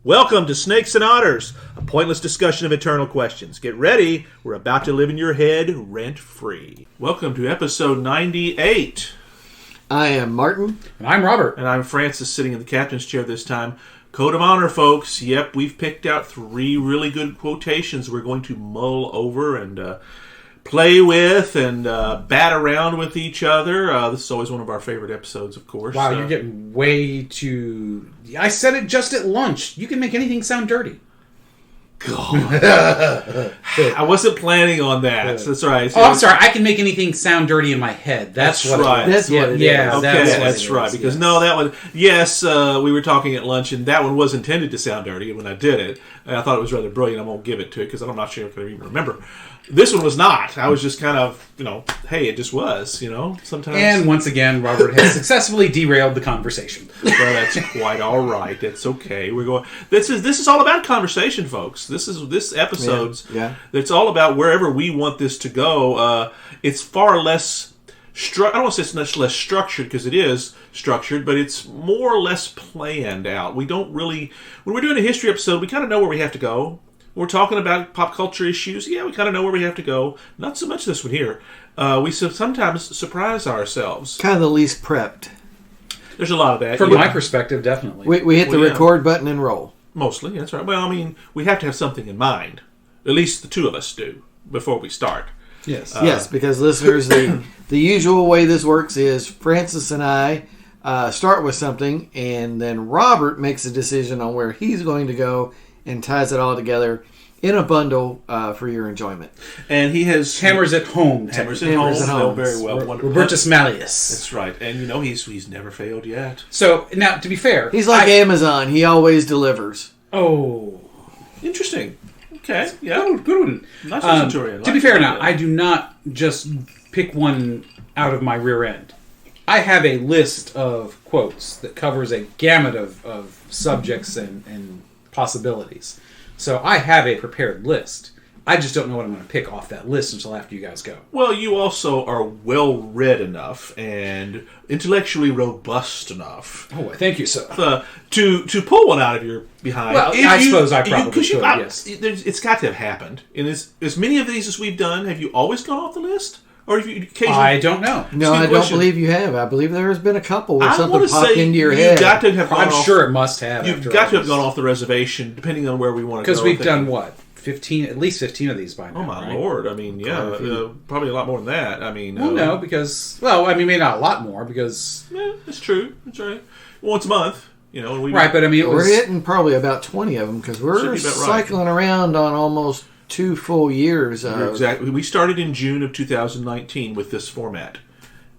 Welcome to Snakes and Otters, a pointless discussion of eternal questions. Get ready, we're about to live in your head rent-free. Welcome to episode 98. I am Martin. And I'm Robert. And I'm Francis, sitting in the captain's chair this time. Code of honor, folks. Yep, we've picked out 3 really good quotations we're going to mull over and play with and bat around with each other. This is always one of our favorite episodes, of course. Wow, you're getting way too... I said it just at lunch. You can make anything sound dirty. God. I wasn't planning on that. That's right. Oh, I'm sorry. I can make anything sound dirty in my head. That's what right. That's what it yeah, is. Okay, that's right. Because no, that one. Yes, we were talking at lunch, and that one was intended to sound dirty. When I did it, and I thought it was rather brilliant. I won't give it to it because I'm not sure if I can even remember. This one was not. I was just kind of, hey, it just was. Sometimes. And once again, Robert has successfully derailed the conversation. Well, that's quite all right. That's okay. We're going. This is all about conversation, folks. This episode's. Yeah. It's all about wherever we want this to go. It's far less. I don't want to say it's much less structured because it is structured, but it's more or less planned out. We don't really. When we're doing a history episode, we kind of know where we have to go. When we're talking about pop culture issues, yeah, we kind of know where we have to go. Not so much this one here. We sometimes surprise ourselves. Kind of the least prepped. There's a lot of that. From my perspective, definitely. We hit the record button and roll. Mostly, that's right. Well, I mean, we have to have something in mind. At least the two of us do before we start. Yes. Yes, because listeners, the usual way this works is Francis and I start with something, and then Robert makes a decision on where he's going to go and ties it all together in a bundle for your enjoyment. And he has... Hammers at home. Hammers at home. Very well. Robertus Malleus. That's right. And, he's never failed yet. So, now, to be fair... He's like Amazon. He always delivers. Oh. Interesting. Okay. Yeah. Good one. Nice to be fair now, I do not just pick one out of my rear end. I have a list of quotes that covers a gamut of subjects and possibilities. So I have a prepared list. I just don't know what I'm going to pick off that list until after you guys go. Well, you also are well-read enough and intellectually robust enough. Oh, thank you, sir. To pull one out of your behind. Well, I suppose I probably could, yes. It's got to have happened. In as many of these as we've done, have you always gone off the list? Or have you occasionally... I don't know. No, I don't believe you have. I believe there has been a couple where something popped into your head. Got to have I'm sure it must have. You've got to have gone off the reservation, depending on where we want to go. Because we've done, what? 15, at least 15 of these by now. Oh, my Lord. I mean, yeah, probably a lot more than that. I mean... Well, no, because... Well, I mean, maybe not a lot more, because... Yeah, that's true. That's right. Once a month, And right, but I mean, we're hitting probably about 20 of them, because we're cycling around on almost 2 full years. Exactly. We started in June of 2019 with this format.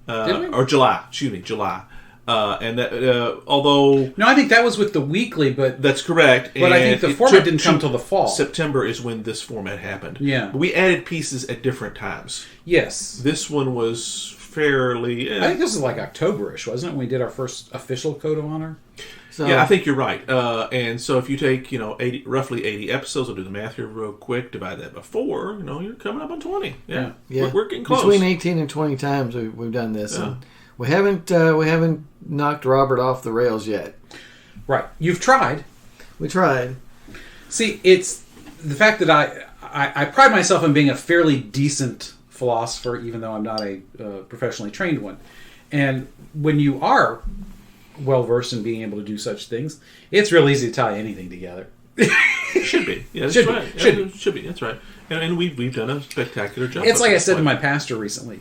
Did we? Or July. Excuse me, July. And that, although... No, I think that was with the weekly, but... That's correct. But I think the format didn't come till the fall. September is when this format happened. Yeah. But we added pieces at different times. Yes. This one was fairly... I think this is like October-ish, wasn't it, when we did our first official Code of Honor? So, yeah, I think you're right. And so if you take, roughly 80 episodes, I'll do the math here real quick, divide that by 4, you're coming up on 20. Yeah. We're getting close. Between 18 and 20 times we've done this. Yeah. And we haven't knocked Robert off the rails yet. Right. You've tried. We tried. See, it's the fact that I pride myself on being a fairly decent philosopher, even though I'm not a professionally trained one. And when you are well-versed in being able to do such things, it's real easy to tie anything together. Should be. Yeah, that's should right. Be. Should be. That's right. And we've done a spectacular job. It's like I said to my pastor recently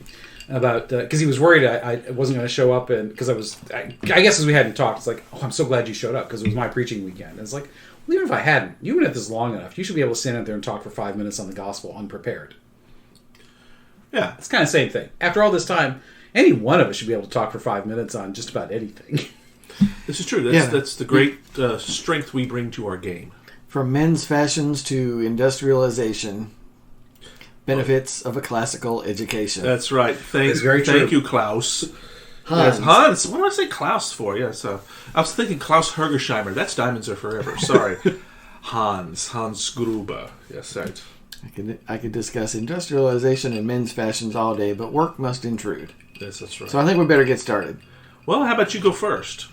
about, because he was worried I wasn't going to show up, and because I guess as we hadn't talked, it's like, oh, I'm so glad you showed up, because it was my preaching weekend. And it's like, well, even if I hadn't, you've been at this long enough, you should be able to stand out there and talk for 5 minutes on the gospel unprepared. Yeah. It's kind of the same thing. After all this time, any one of us should be able to talk for 5 minutes on just about anything. This is true. That's the great strength we bring to our game. From men's fashions to industrialization, benefits of a classical education. That's right. Thank you, Klaus. Hans. Yes, Hans. What did I say Klaus for? Yes, I was thinking Klaus Hergersheimer. That's Diamonds Are Forever. Sorry. Hans Gruber. Yes, right. I could discuss industrialization and men's fashions all day, but work must intrude. Yes, that's right. So I think we better get started. Well, how about you go first?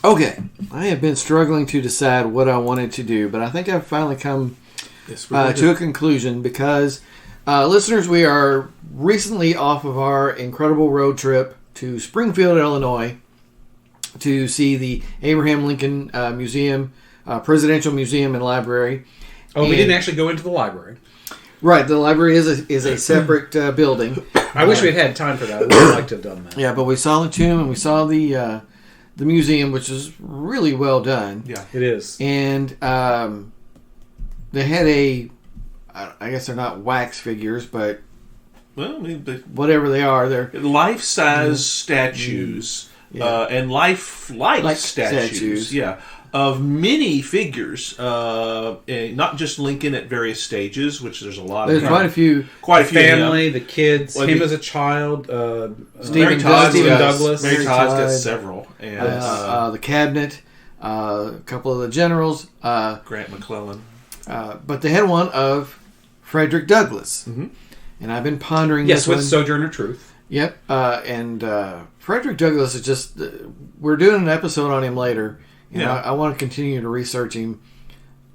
Okay, I have been struggling to decide what I wanted to do, but I think I've finally come to a conclusion because, listeners, we are recently off of our incredible road trip to Springfield, Illinois, to see the Abraham Lincoln Museum, Presidential Museum and Library. Oh, we didn't actually go into the library. Right, the library is a separate building. I wish we'd had time for that. I would have liked to have done that. Yeah, but we saw the tomb and we saw the museum, which is really well done. Yeah, it is. And they had I guess they're not wax figures, but well, I mean, whatever they are, they're life-size statues and life-like statues. Yeah. Of many figures, not just Lincoln at various stages, which there's a lot of. There's quite a few. Quite a few. Family, the kids, him as a child, Stephen Douglas. Mary Todd's got several. And, the cabinet, a couple of the generals. Grant McClellan. But they had one of Frederick Douglass. Mm-hmm. And I've been pondering this with one. Sojourner Truth. Yep. And Frederick Douglass is just... we're doing an episode on him later. I want to continue to research him.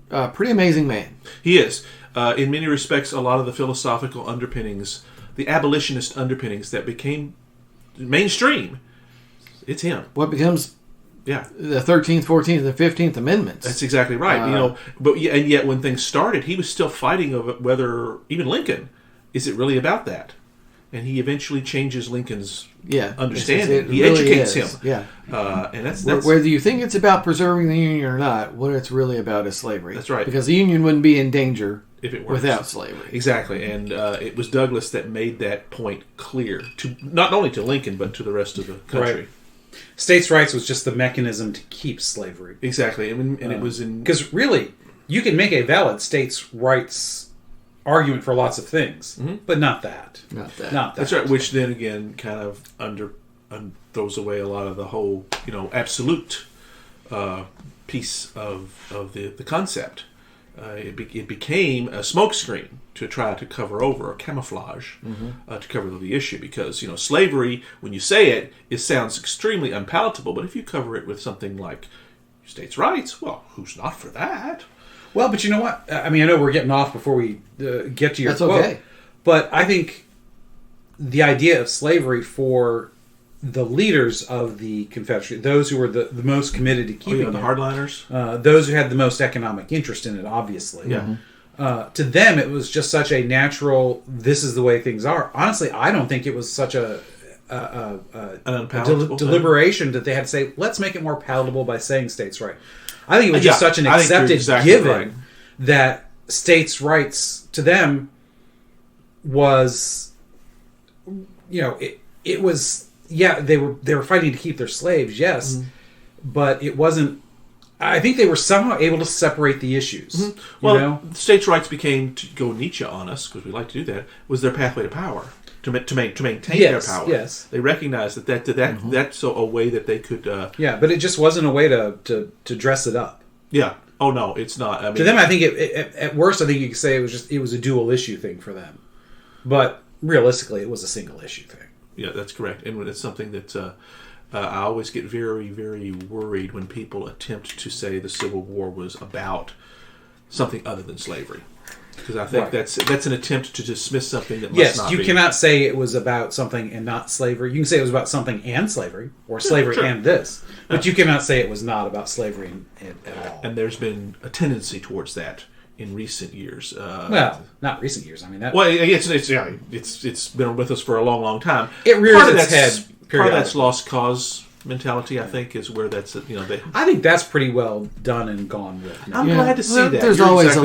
Pretty amazing man. He is. In many respects, a lot of the philosophical underpinnings, the abolitionist underpinnings that became mainstream, it's him. What becomes the 13th, 14th, and 15th Amendments. That's exactly right. And yet when things started, he was still fighting over whether, even Lincoln, is it really about that? And he eventually changes Lincoln's understanding. He really educates him. Yeah. And that's whether you think it's about preserving the Union or not, what it's really about is slavery. That's right. Because the Union wouldn't be in danger if it without slavery. Exactly. And it was Douglas that made that point clear, to not only to Lincoln, but to the rest of the country. Right. States' rights was just the mechanism to keep slavery. Exactly. And it was in... Because really, you can make a valid states' rights argument for lots of things, but not that. Not that. That's right. Which then again kind of throws away a lot of the whole, absolute piece of the concept. It became a smokescreen to try to cover over, or camouflage, to cover the issue. Because slavery, when you say it sounds extremely unpalatable. But if you cover it with something like states' rights, well, who's not for that? Well, but you know what? I mean, I know we're getting off before we get to your quote. That's okay. But I think the idea of slavery for the leaders of the Confederacy, those who were the most committed to keeping it, the hardliners, those who had the most economic interest in it, obviously. Yeah. To them, it was just such a natural, this is the way things are. Honestly, I don't think it was such a deliberation that they had to say, let's make it more palatable by saying states' right. I think it was just such an accepted given that states' rights to them was, it was, they were fighting to keep their slaves, yes, but it wasn't. I think they were somehow able to separate the issues. Well, states' rights became, to go Nietzsche on us, because we like to do that, was their pathway to power. To maintain their power. Yes. They recognized that's a way that they could... but it just wasn't a way to dress it up. Yeah. Oh, no, it's not. I mean, to them, I think at worst, I think you could say it was a dual issue thing for them. But realistically, it was a single issue thing. Yeah, that's correct. And it's something that I always get very, very worried when people attempt to say the Civil War was about something other than slavery. Because I think that's an attempt to dismiss something that must not be. Yes, you cannot say it was about something and not slavery. You can say it was about something and slavery, or slavery and this. But you cannot say it was not about slavery at all. And there's been a tendency towards that in recent years. Well, not recent years. I mean, that. Well, it's been with us for a long, long time. It rears its head. Part of that's lost cause mentality, I think, is where that's I think that's pretty well done and gone with. I'm glad to see that. There's always a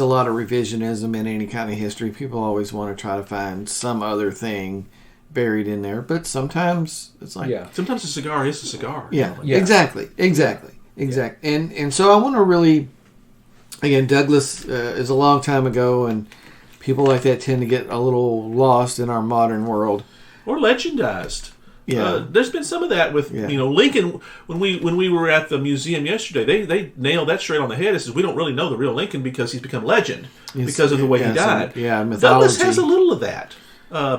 lot of revisionism in any kind of history. People always want to try to find some other thing buried in there, but sometimes it's like sometimes a cigar is a cigar. Yeah. Exactly. And so I want to really, again, Douglas is a long time ago, and people like that tend to get a little lost in our modern world or legendized. Yeah, there's been some of that with Lincoln. When we were at the museum yesterday, they nailed that straight on the head. It says we don't really know the real Lincoln because he's become legend because of the way he died. Mythology. Douglas has a little of that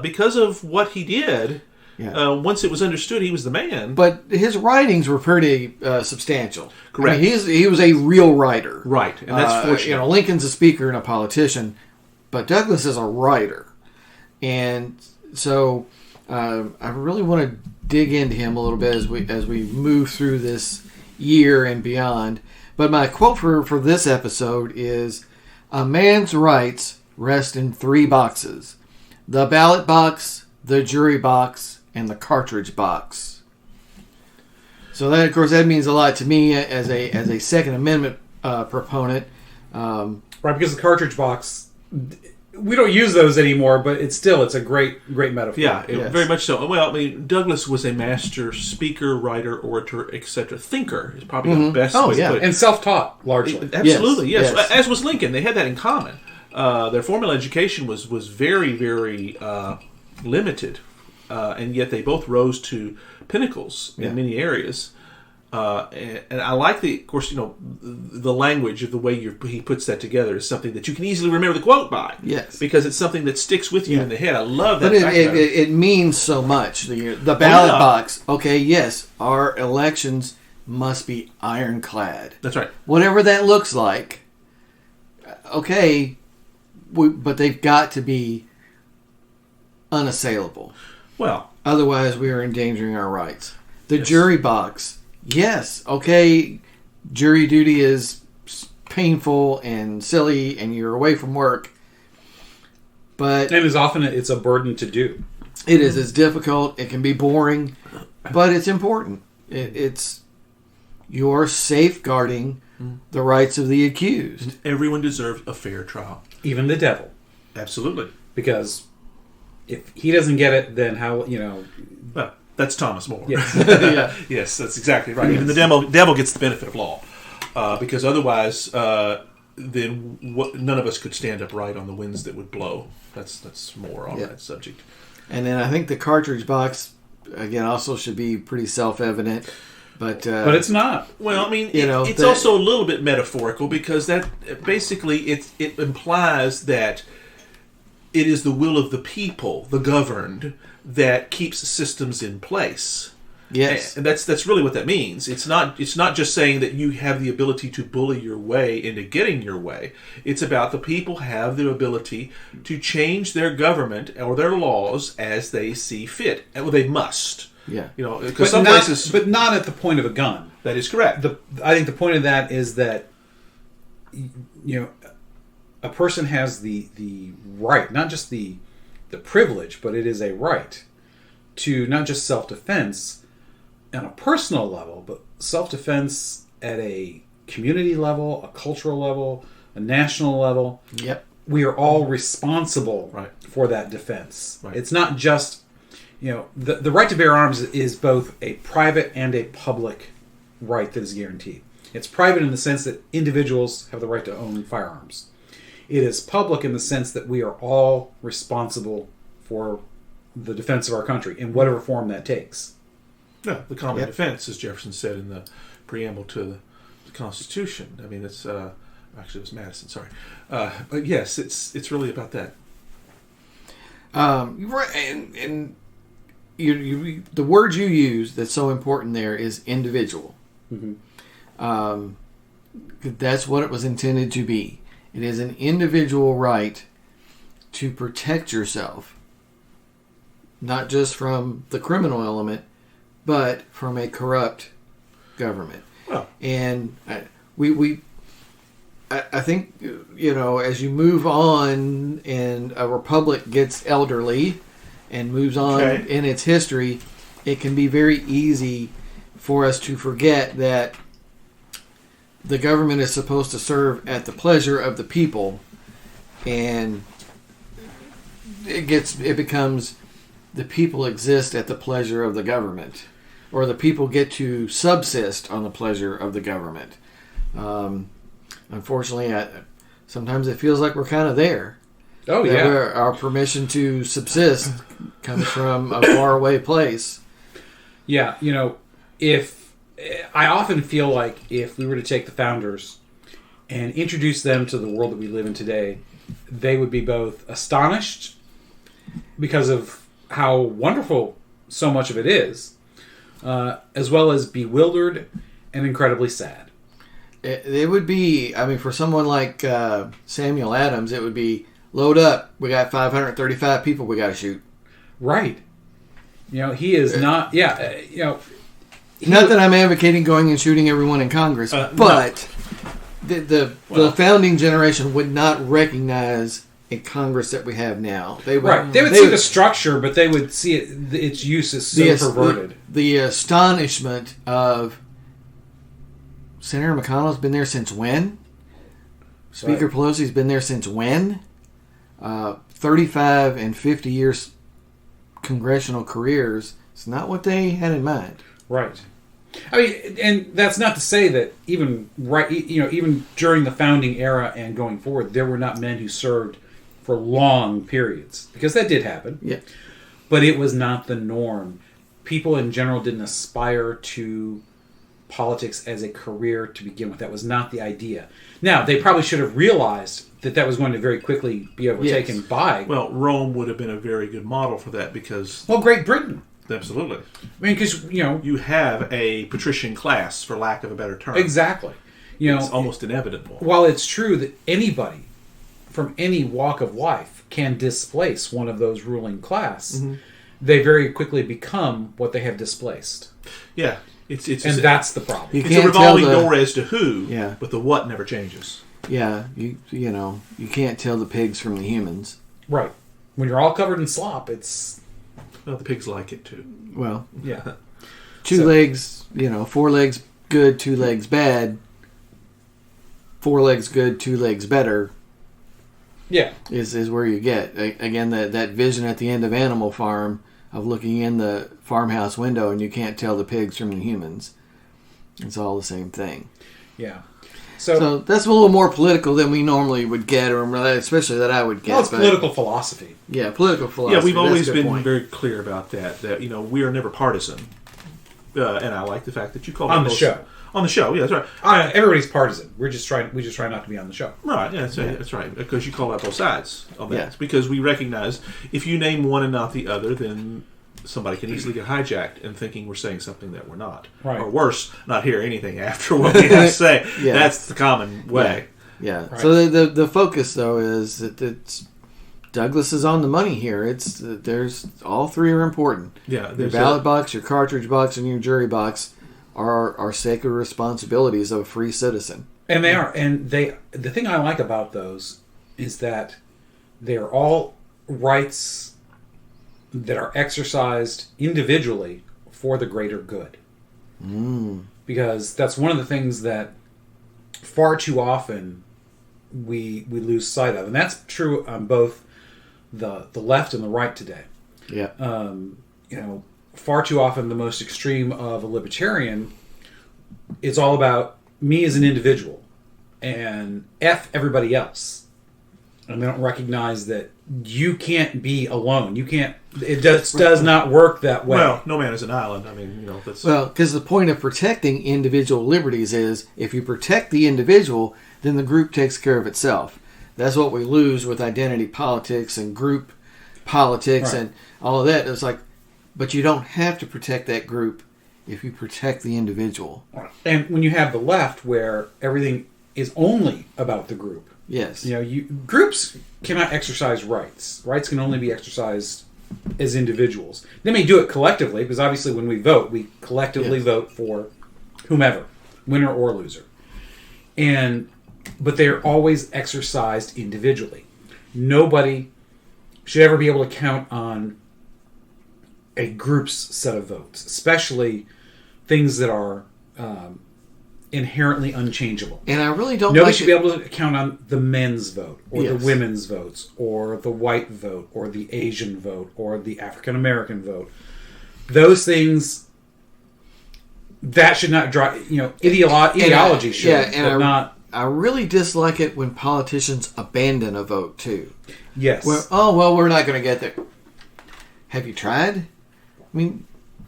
because of what he did. Yeah. Once it was understood he was the man. But his writings were pretty substantial. Correct. I mean, he was a real writer. Right, and that's fortunate. You know, Lincoln's a speaker and a politician, but Douglas is a writer. And so I really want to dig into him a little bit as we move through this year and beyond. But my quote for this episode is, "A man's rights rest in 3 boxes: the ballot box, the jury box, and the cartridge box." So that, of course, that means a lot to me as a Second Amendment proponent. Right, because the cartridge box, we don't use those anymore, but it's a great metaphor. Yeah, Yes. very much so. Well, I mean, Douglas was a master speaker, writer, orator, etc. Thinker is probably the best way to put it. And self-taught, largely. Absolutely, yes. Yes. As was Lincoln. They had that in common. Their formal education was very, very limited, and yet they both rose to pinnacles in many areas. And I like of course, the language of the way he puts that together is something that you can easily remember the quote by. Yes. Because it's something that sticks with you in the head. I love that. But it means so much. The ballot box. Okay, yes, our elections must be ironclad. That's right. Whatever that looks like. Okay, but they've got to be unassailable. Well, Otherwise, we are endangering our rights. The jury box. Yes, okay, jury duty is painful and silly, and you're away from work. But And as often it's a burden to do. it is. It's difficult. It can be boring, but it's important. It's you're safeguarding the rights of the accused. everyone deserves a fair trial. Even the devil. Absolutely. Because if he doesn't get it, then how, Well, that's Thomas More. Yes. Yeah. Yes, that's exactly right. Even the devil gets the benefit of law, because otherwise, then none of us could stand upright on the winds that would blow. That's more on that subject. And then I think the cartridge box, again, also should be pretty self-evident. But it's not. Well, I mean, it's the- also a little bit metaphorical because that basically it implies that it is the will of the people, the governed, that keeps systems in place. yes. And that's really what that means. It's not just saying that you have the ability to bully your way into getting your way. It's about the people have the ability to change their government or their laws as they see fit. Well, they must. Yeah. Because some places... But not at the point of a gun. That is correct. I think the point of that is that a person has the right, not just the privilege, but it is a right to not just self-defense on a personal level, but self-defense at a community level, a cultural level, a national level. Yep. We are all responsible for that defense. Right. It's not just, the right to bear arms is both a private and a public right that is guaranteed. It's private in the sense that individuals have the right to own firearms. It is public in the sense that we are all responsible for the defense of our country in whatever form that takes. No, the common defense, as Jefferson said in the preamble to the Constitution. I mean, it's actually it was Madison. Sorry, but yes, it's really about that. And you the word you use that's so important there is individual. Mm-hmm. That's what it was intended to be. It is an individual right to protect yourself, not just from the criminal element, but from a corrupt government. Well, And I think, as you move on and a republic gets elderly and moves on in its history, it can be very easy for us to forget that the government is supposed to serve at the pleasure of the people, and it becomes the people exist at the pleasure of the government, or the people get to subsist on the pleasure of the government. Unfortunately, sometimes it feels like we're kind of there. Oh, That yeah. our permission to subsist comes from a faraway place. Yeah, if I often feel like if we were to take the founders and introduce them to the world that we live in today, they would be both astonished because of how wonderful so much of it is, as well as bewildered and incredibly sad. It would be, I mean, for someone like Samuel Adams, it would be, load up. We got 535 people we got to shoot. Right. He is not, Not that I'm advocating going and shooting everyone in Congress, but the founding generation would not recognize a Congress that we have now. They would see the structure, but they would see its use as so perverted. The astonishment of Senator McConnell's been there since when? Speaker Pelosi's been there since when? 35 and 50 years congressional careers. It's not what they had in mind. Right. I mean, and that's not to say that even during the founding era and going forward, there were not men who served for long periods, because that did happen. Yeah. But it was not the norm. People in general didn't aspire to politics as a career to begin with. That was not the idea. Now, they probably should have realized that was going to very quickly be overtaken by... Well, Rome would have been a very good model for that because... Well, Great Britain. Absolutely. I mean, because, You have a patrician class, for lack of a better term. Exactly. It's almost inevitable. While it's true that anybody from any walk of life can displace one of those ruling class, they very quickly become what they have displaced. Yeah. That's the problem. It's a revolving door as to who, but the what never changes. Yeah, you can't tell the pigs from the humans. Right. When you're all covered in slop, it's... Well, the pigs like it too. Well, yeah. Two legs, 4 legs good, 2 legs bad. 4 legs good, 2 legs better. Yeah. Is where you get. Again, that vision at the end of Animal Farm of looking in the farmhouse window and you can't tell the pigs from the humans. It's all the same thing. Yeah. So that's a little more political than we normally would get, or especially that I would get. Well, it's political philosophy. Yeah, political philosophy. Yeah, we've always been very clear about that we are never partisan. And I like the fact that you call on the show. On the show, yeah, that's right. Everybody's partisan. We just try not to be on the show. Right, yeah, that's right. Because you call out both sides of that. Yeah. Because we recognize if you name one and not the other, then somebody can easily get hijacked in thinking we're saying something that we're not. Right. Or worse, not hear anything after what we have to say. Yeah. That's the common way. Yeah. Right. So the focus though is that it's Douglas is on the money here. There's all three are important. Yeah. Your ballot box, your cartridge box, and your jury box are sacred responsibilities of a free citizen. And they are. And the thing I like about those is that they're all rights that are exercised individually for the greater good. Because that's one of the things that far too often we lose sight of. And that's true on both the left and the right today. Yeah. Far too often the most extreme of a libertarian is all about me as an individual and F everybody else. And they don't recognize that you can't be alone. You can't. It does not work that way. Well, no man is an island. I mean, that's... Well, because the point of protecting individual liberties is if you protect the individual, then the group takes care of itself. That's what we lose with identity politics and group politics and all of that. It's like, but you don't have to protect that group if you protect the individual. And when you have the left where everything is only about the group. Yes. Groups cannot exercise rights. Rights can only be exercised as individuals. They may do it collectively, because obviously when we vote, we collectively vote for whomever, winner or loser. But they're always exercised individually. Nobody should ever be able to count on a group's set of votes, especially things that are inherently unchangeable. And I really don't Nobody should be able to count on the men's vote, or the Yes. women's votes, or the white vote, or the Asian vote, or the African American vote. Those things, that should not drive, ideology should, but not... I really dislike it when politicians abandon a vote, too. Yes. Well, we're not going to get there. Have you tried? I mean,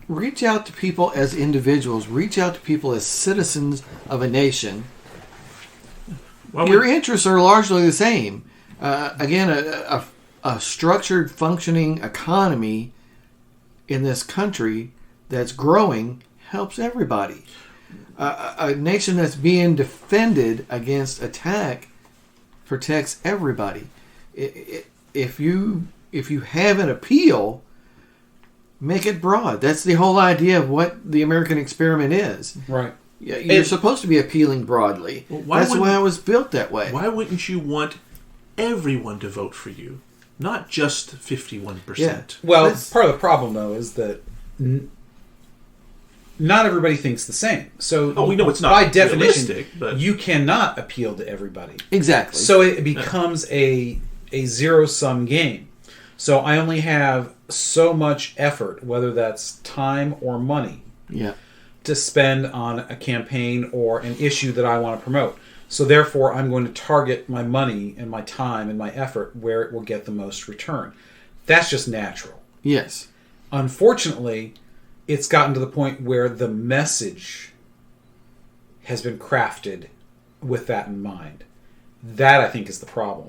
reach out to people as individuals. Reach out to people as citizens of a nation. Well, Your interests are largely the same. Again, a structured, functioning economy in this country that's growing helps everybody. A nation that's being defended against attack protects everybody. If you have an appeal, make it broad. That's the whole idea of what the American experiment is. Right. You're supposed to be appealing broadly. That's why it was built that way. Why wouldn't you want everyone to vote for you, not just 51%? Yeah. Well, part of the problem, though, is that not everybody thinks the same. So, we know it's not by definition, realistic, but you cannot appeal to everybody. Exactly. So it becomes a zero-sum game. So I only have so much effort, whether that's time or money, to spend on a campaign or an issue that I want to promote. So therefore, I'm going to target my money and my time and my effort where it will get the most return. That's just natural. Yes. Unfortunately, it's gotten to the point where the message has been crafted with that in mind. That, I think, is the problem.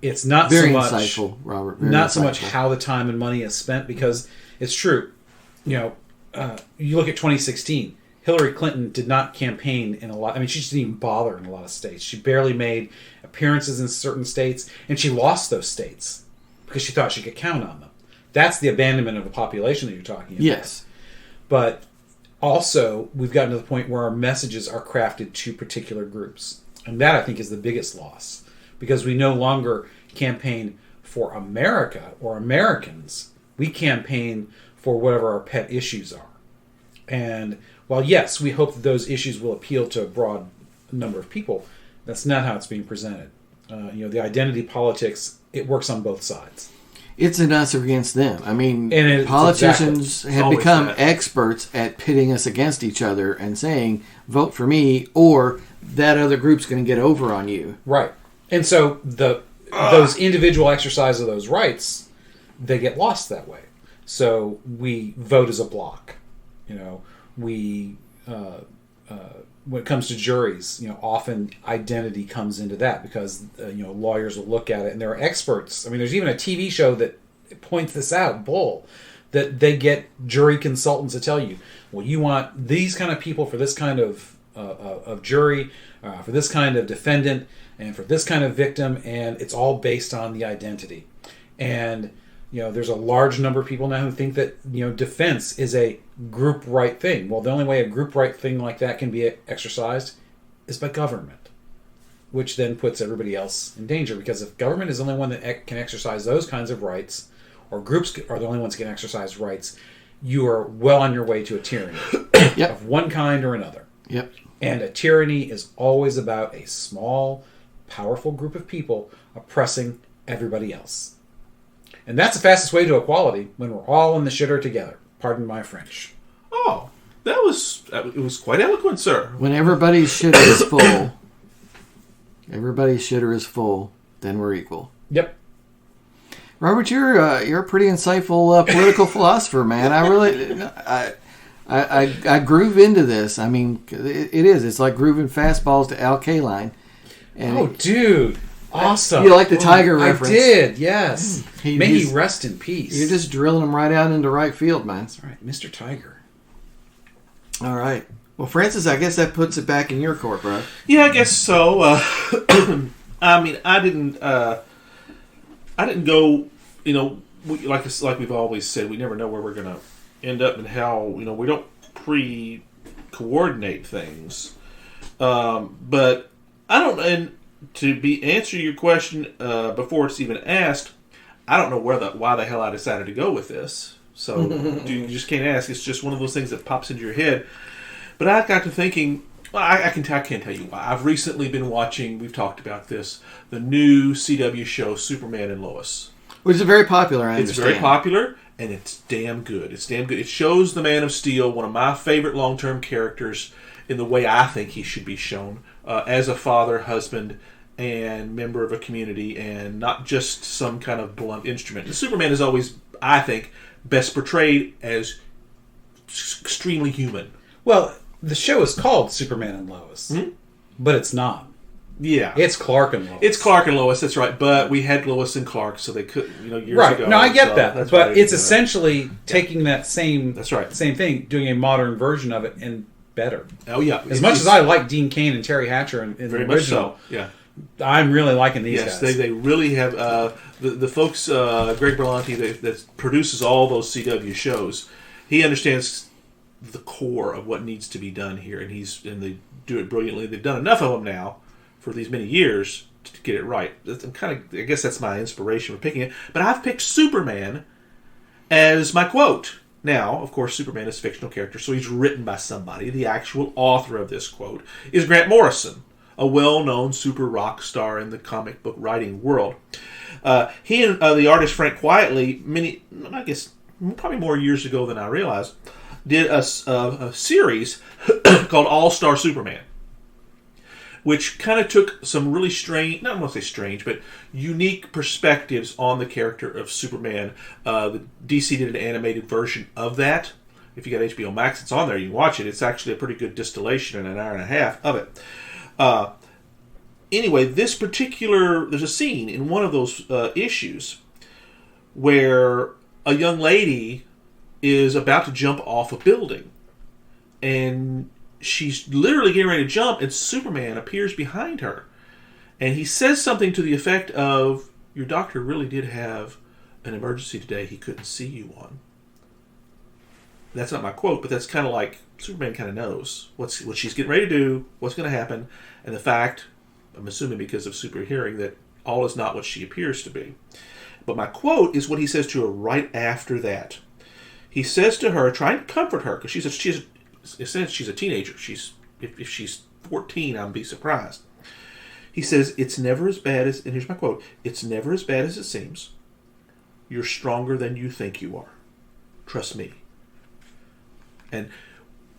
It's not very so much insightful, Robert. Not so much how the time and money is spent, because it's true. You look at 2016. Hillary Clinton did not campaign in a lot. I mean, she just didn't even bother in a lot of states. She barely made appearances in certain states, and she lost those states because she thought she could count on them. That's the abandonment of the population that you're talking about. Yes. But also, we've gotten to the point where our messages are crafted to particular groups. And that, I think, is the biggest loss. Because we no longer campaign for America or Americans. We campaign for whatever our pet issues are. And while, yes, we hope that those issues will appeal to a broad number of people, that's not how it's being presented. The identity politics, it works on both sides. It's an us against them. I mean, and politicians have become experts at pitting us against each other and saying, vote for me, or that other group's going to get over on you. Right. And so those individual exercise of those rights, they get lost that way. So we vote as a block. When it comes to juries, often identity comes into that because, lawyers will look at it and there are experts. I mean, there's even a TV show that points this out, Bull, that they get jury consultants to tell you, well, you want these kind of people for this kind of jury, for this kind of defendant, and for this kind of victim, and it's all based on the identity. And, there's a large number of people now who think that, defense is a group right thing. Well, the only way a group right thing like that can be exercised is by government, which then puts everybody else in danger. Because if government is the only one that can exercise those kinds of rights, or groups are the only ones that can exercise rights, you are well on your way to a tyranny of one kind or another. Yep. And a tyranny is always about a small, powerful group of people oppressing everybody else. And that's the fastest way to equality, when we're all in the shitter together. Pardon my French. Oh, it was quite eloquent, sir. When everybody's shitter is full, then we're equal. Yep. Robert, you're a pretty insightful political philosopher, man. I groove into this. I mean, it is. It's like grooving fastballs to Al Kaline. Dude. Awesome. You like the Tiger reference? I did, yes. May he rest in peace. You're just drilling them right out into right field, man. That's right. Mr. Tiger. All right. Well, Francis, I guess that puts it back in your court, bro. Yeah, I guess so. I mean, I didn't go, like we've always said, we never know where we're going to end up and how, we don't pre-coordinate things. But I don't, and to answer your question before it's even asked, I don't know why the hell I decided to go with this. So you just can't ask. It's just one of those things that pops into your head. But I got to thinking, I can't tell you why. I've recently been watching, we've talked about this, the new CW show, Superman and Lois. Which is very popular, I understand. It's very popular, and it's damn good. It shows the Man of Steel, one of my favorite long-term characters, in the way I think he should be shown, as a father, husband, and member of a community, and not just some kind of blunt instrument. The Superman is always, I think, best portrayed as extremely human. Well, the show is called Superman and Lois, but it's not. Yeah. It's Clark and Lois. It's Clark and Lois, that's right. But we had Lois and Clark, so they couldn't, years right. ago. No, I get so that. that's why But they it's did that. essentially taking that same That's right. same thing, doing a modern version of it and better. Oh, yeah. As much as I like Dean Cain and Terry Hatcher in the very original, much so. Yeah. I'm really liking these Yes, guys. they really have the folks. Greg Berlanti that produces all those CW shows. He understands the core of what needs to be done here, and they do it brilliantly. They've done enough of them now for these many years to get it right. I guess that's my inspiration for picking it. But I've picked Superman as my quote. Now, of course, Superman is a fictional character, so he's written by somebody. The actual author of this quote is Grant Morrison, a well-known super rock star in the comic book writing world. He and the artist Frank Quietly, probably more years ago than I realized, did a series called All-Star Superman, which kind of took some really strange, not want to say strange, but unique perspectives on the character of Superman. The DC did an animated version of that. If you got HBO Max, it's on there. You can watch it. It's actually a pretty good distillation in an hour and a half of it. Anyway, there's a scene in one of those issues where a young lady is about to jump off a building, and she's literally getting ready to jump, and Superman appears behind her, and he says something to the effect of, "Your doctor really did have an emergency today he couldn't see you on." That's not my quote, but that's kind of like Superman kind of knows what she's getting ready to do, what's going to happen, and the fact, I'm assuming because of super hearing, that all is not what she appears to be. But my quote is what he says to her right after that. He says to her, trying to comfort her, because she's a teenager. If she's 14, I'd be surprised. He says, "It's never as bad as," and here's my quote, "It's never as bad as it seems. You're stronger than you think you are. Trust me." And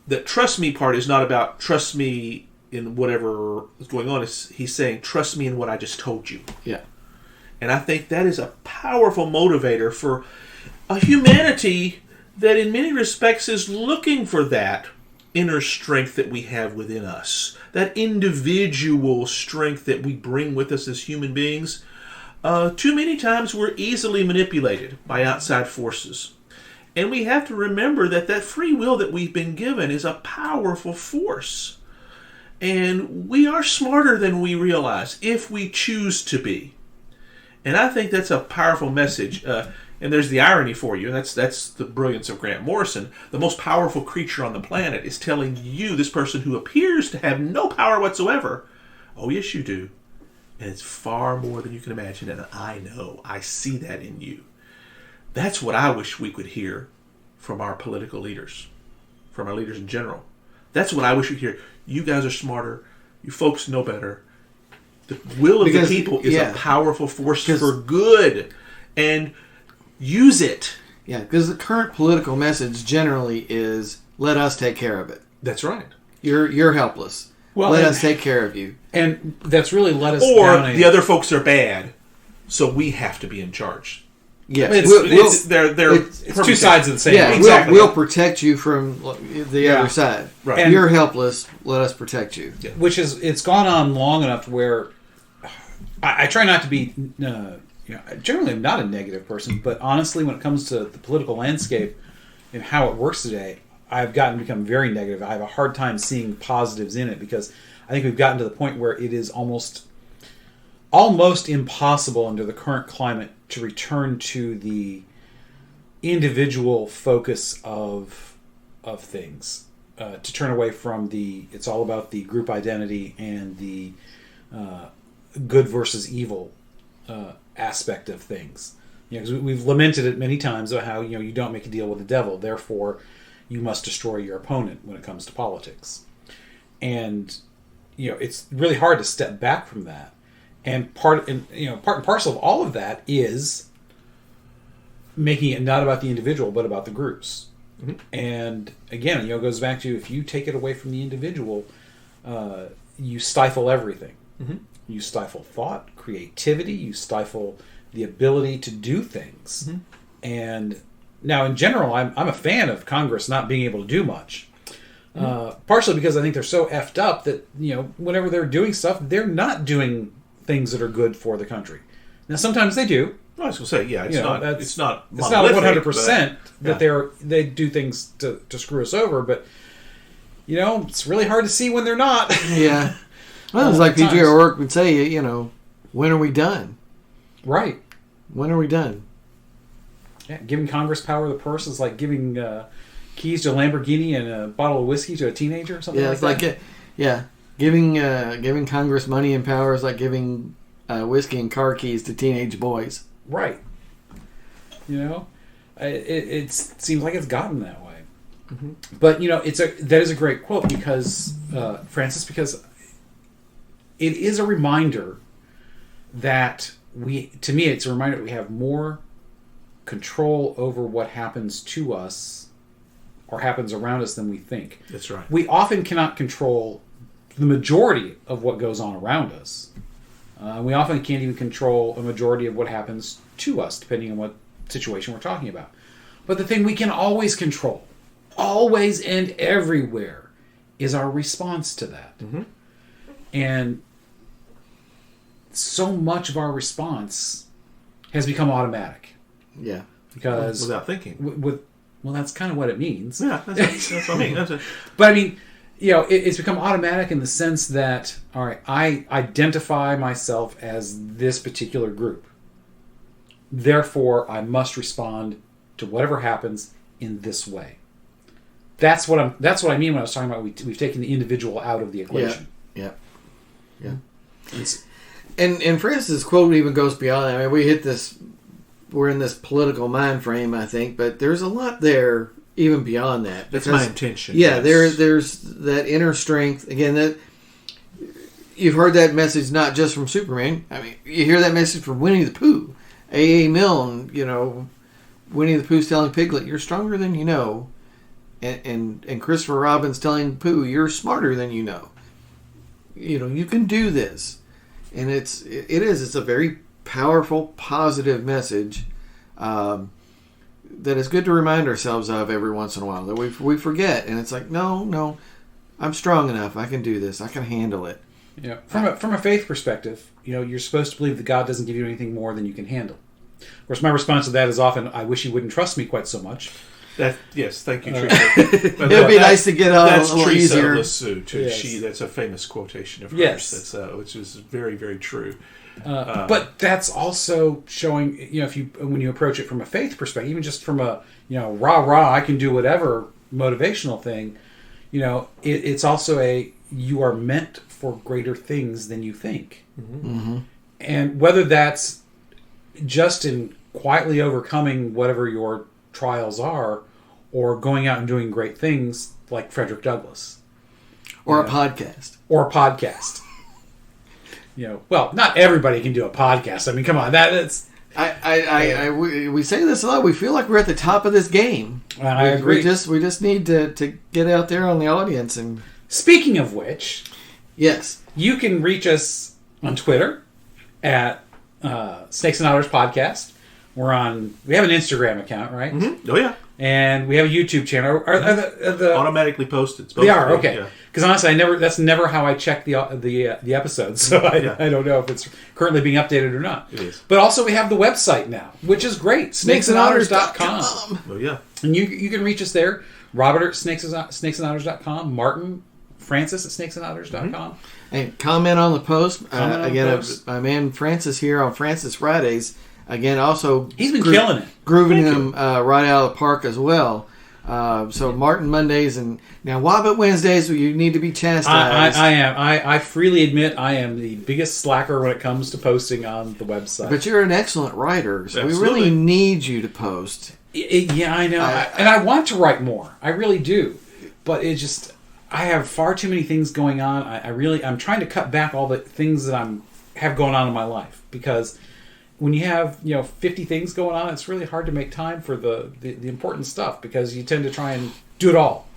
the trust me part is not about trust me in whatever is going on. He's saying, trust me in what I just told you. Yeah. And I think that is a powerful motivator for a humanity that in many respects is looking for that inner strength that we have within us. That individual strength that we bring with us as human beings. Too many times we're easily manipulated by outside forces. And we have to remember that free will that we've been given is a powerful force. And we are smarter than we realize if we choose to be. And I think that's a powerful message. And there's the irony for you, and that's the brilliance of Grant Morrison. The most powerful creature on the planet is telling you, this person who appears to have no power whatsoever, oh yes you do. And it's far more than you can imagine, and I know, I see that in you. That's what I wish we could hear from our political leaders, from our leaders in general. That's what I wish we'd hear. You guys are smarter. You folks know better. The will of the people is a powerful force for good. And use it. Yeah, because the current political message generally is, let us take care of it. That's right. You're helpless. Well, let us take care of you. And that's really let us or down the other folks are bad, so we have to be in charge. Yeah, it's two sides of the same. Yeah, exactly. We'll protect you from the other side. Right. And you're helpless. Let us protect you. Yeah. Which is, it's gone on long enough where I try not to be. Generally, I'm not a negative person, but honestly, when it comes to the political landscape and how it works today, I've become very negative. I have a hard time seeing positives in it because I think we've gotten to the point where it is almost impossible under the current climate to return to the individual focus of things, to turn away from it's all about the group identity and the good versus evil aspect of things. Because we've lamented it many times about how you don't make a deal with the devil, therefore you must destroy your opponent when it comes to politics. And it's really hard to step back from that. And part and parcel of all of that is making it not about the individual but about the groups. Mm-hmm. And again, it goes back to, if you take it away from the individual, you stifle everything. Mm-hmm. You stifle thought, creativity. You stifle the ability to do things. Mm-hmm. And now, in general, I'm a fan of Congress not being able to do much. Partially because I think they're so effed up that, whenever they're doing stuff, they're not doing things that are good for the country. Now, sometimes they do. I was going to say, yeah, it's not 100% but, that they do things to screw us over, but it's really hard to see when they're not. Yeah. Well, it's like PJ O'Rourke would say, when are we done? Right. When are we done? Yeah, giving Congress power of the purse is like giving keys to a Lamborghini and a bottle of whiskey to a teenager or something like that. Yeah, giving Congress money and power is like giving whiskey and car keys to teenage boys. Right. It seems like it's gotten that way. Mm-hmm. But that is a great quote because Francis, because it is a reminder that to me it's a reminder that we have more control over what happens to us or happens around us than we think. That's right. We often cannot control the majority of what goes on around us. We often can't even control a majority of what happens to us, depending on what situation we're talking about. But the thing we can always control, always and everywhere, is our response to that. Mm-hmm. And so much of our response has become automatic. Yeah. Because without thinking. Well, that's kind of what it means. Yeah, that's what I mean. But I mean, it's become automatic in the sense that, all right, I identify myself as this particular group. Therefore, I must respond to whatever happens in this way. That's what I mean when I was talking about we've taken the individual out of the equation. Yeah. And Francis' quote even goes beyond that. I mean, we're in this political mind frame, I think, but there's a lot there even beyond that. That's my intention. Yeah, yes. There's that inner strength. Again, that you've heard that message not just from Superman. I mean, you hear that message from Winnie the Pooh, A.A. Milne. Winnie the Pooh's telling Piglet, "You're stronger than you know," and Christopher Robin's telling Pooh, "You're smarter than you know." You can do this, and it's a very powerful, positive message that is good to remind ourselves of every once in a while, that we forget, and it's like, no, I'm strong enough, I can do this, I can handle it. Yeah. From a faith perspective, you're supposed to believe that God doesn't give you anything more than you can handle. Of course, my response to that is often, I wish He wouldn't trust me quite so much. Yes, thank you, Teresa. It would be nice to get a little easier. Yes. That's a famous quotation of hers. Yes. Which is very, very true. But that's also showing, when you approach it from a faith perspective, even just from a, rah, I can do whatever motivational thing, it's also you are meant for greater things than you think. Mm-hmm. Mm-hmm. And whether that's just in quietly overcoming whatever your trials are, or going out and doing great things like Frederick Douglass. Or a podcast. Well, not everybody can do a podcast. I mean, come on, that's. We say this a lot. We feel like we're at the top of this game. I agree. We just need to get out there on the audience. And speaking of which, yes, you can reach us on Twitter at Snakes and Otters Podcast. We have an Instagram account, right? Mm-hmm. Oh yeah. And we have a YouTube channel. Are the automatically posted? They are, okay. Because honestly, that's never how I check the episodes, so I don't know if it's currently being updated or not. It is. But also we have the website now, which is great, snakesandotters.com. Oh yeah. And you can reach us there. Robert at snakesandotters.com, Martin Francis at snakesandotters.com. Mm-hmm. And comment on the post. My man Francis here on Francis Fridays. Again, also he's been killing it, grooving them right out of the park as well. So Martin Mondays and now Wobbit Wednesdays, you need to be chastised. I am. I freely admit I am the biggest slacker when it comes to posting on the website. But you're an excellent writer, so we really need you to post. Yeah, I know, and I want to write more. I really do, but it just I have far too many things going on. I'm trying to cut back all the things that have going on in my life because. When you have 50 things going on, it's really hard to make time for the important stuff because you tend to try and do it all.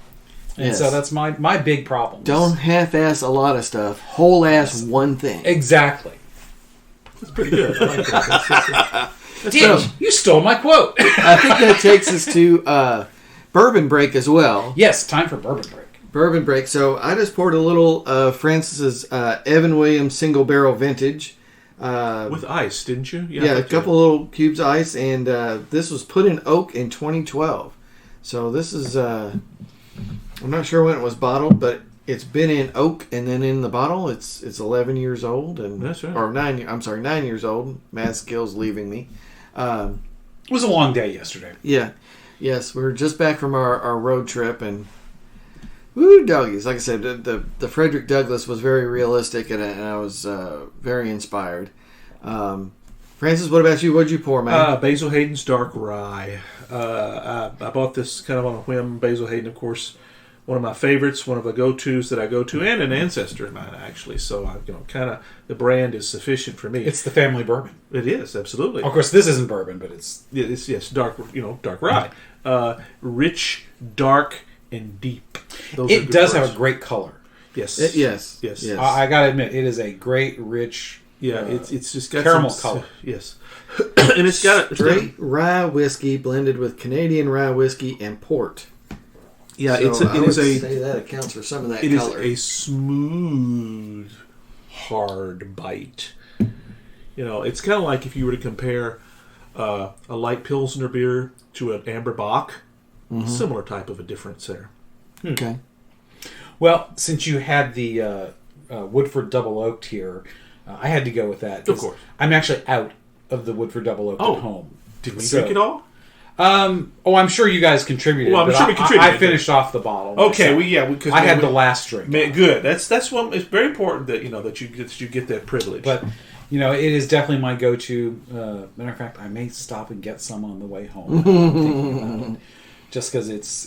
And so that's my big problem. Don't half-ass a lot of stuff. Whole-ass one thing. Exactly. That's pretty good. I like that. Damn, you stole my quote. I think that takes us to bourbon break as well. Yes, time for bourbon break. Bourbon break. So I just poured a little Francis's Evan Williams single barrel vintage. With ice, didn't you? Yeah, a couple little cubes of ice, and this was put in oak in 2012. So this is, I'm not sure when it was bottled, but it's been in oak and then in the bottle. It's 11 years old, and that's right. Or 9 years old. Mad skills leaving me. It was a long day yesterday. Yeah, yes, we were just back from our road trip, and woo doggies. Like I said, the Frederick Douglass was very realistic, and I was very inspired. Francis, what about you? What'd you pour, man? Basil Hayden's Dark Rye. I bought this kind of on a whim. Basil Hayden, of course, one of my favorites, one of the go-tos that I go to, and an ancestor of mine, actually. So, kind of the brand is sufficient for me. It's the family bourbon. It is, absolutely. Of course, this isn't bourbon, but it's dark, dark rye, rich, dark, and deep. It does have a great color. Yes, yes. I gotta admit, it is a great, rich. Yeah, it's just got caramel color. Yes, and it's got straight rye whiskey blended with Canadian rye whiskey and port. Yeah, so I would say that accounts for some of that color. It is a smooth, hard bite. It's kind of like if you were to compare a light Pilsner beer to an amber Bock. Mm-hmm. Similar type of a difference there. Okay. Well, since you had the Woodford Double Oaked here, I had to go with that. Of course. I'm actually out of the Woodford Double Oaked at home. Did we drink it all? I'm sure you guys contributed. Well, I'm sure we contributed. I finished off the bottle. Okay, because I had the last drink. Good. That's one. It's very important that that you get that privilege. But it is definitely my go-to. Matter of fact, I may stop and get some on the way home. Just because it's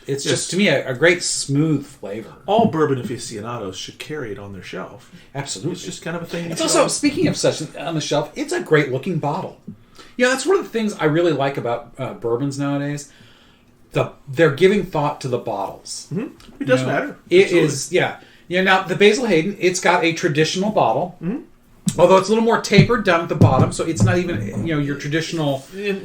just to me a great smooth flavor. All bourbon aficionados should carry it on their shelf. Absolutely, it's just kind of a thing. It's also, speaking of such on the shelf, it's a great looking bottle. That's one of the things I really like about bourbons nowadays. They're giving thought to the bottles. Mm-hmm. It does matter. It is, yeah. Now the Basil Hayden, it's got a traditional bottle. Mm-hmm. Although it's a little more tapered down at the bottom, so it's not even your traditional